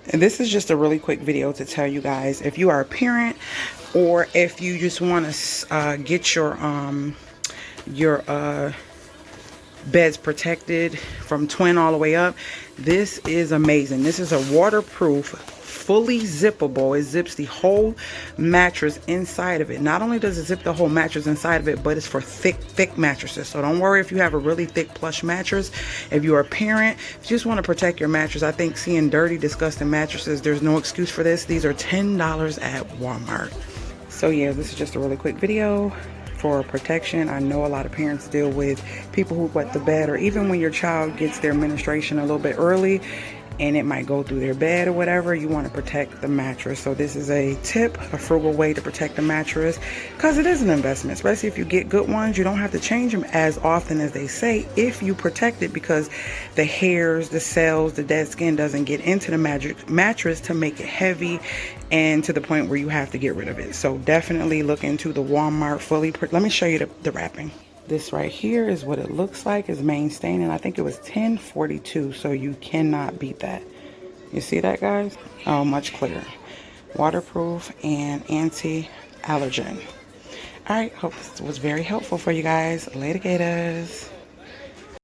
And this is just a really quick video to tell you guys, if you are a parent or if you just want to get your beds protected from twin all the way up, this is amazing. This is a waterproof, fully zippable. It zips the whole mattress inside of it. Not only does it zip the whole mattress inside of it, but it's for thick mattresses. So don't worry if you have a really thick plush mattress. If you're a parent, if you just want to protect your mattress, I think seeing dirty, disgusting mattresses, there's no excuse for this. These are $10 at Walmart. So yeah, this is just a really quick video for protection. I know a lot of parents deal with people who wet the bed, or even when your child gets their menstruation a little bit early and it might go through their bed or whatever, you want to protect the mattress. So this is a tip, a frugal way to protect the mattress, because it is an investment, especially if you get good ones. You don't have to change them as often as they say if you protect it, because the hairs, the cells, the dead skin doesn't get into the mattress to make it heavy and to the point where you have to get rid of it. So definitely look into the Walmart fully. Let me show you the wrapping. This right here is what it looks like, is main stain, and I think it was $10.42, so you cannot beat that. You see that, guys? Oh, much clearer. Waterproof and anti-allergen. All right, hope this was very helpful for you guys. Later, gators.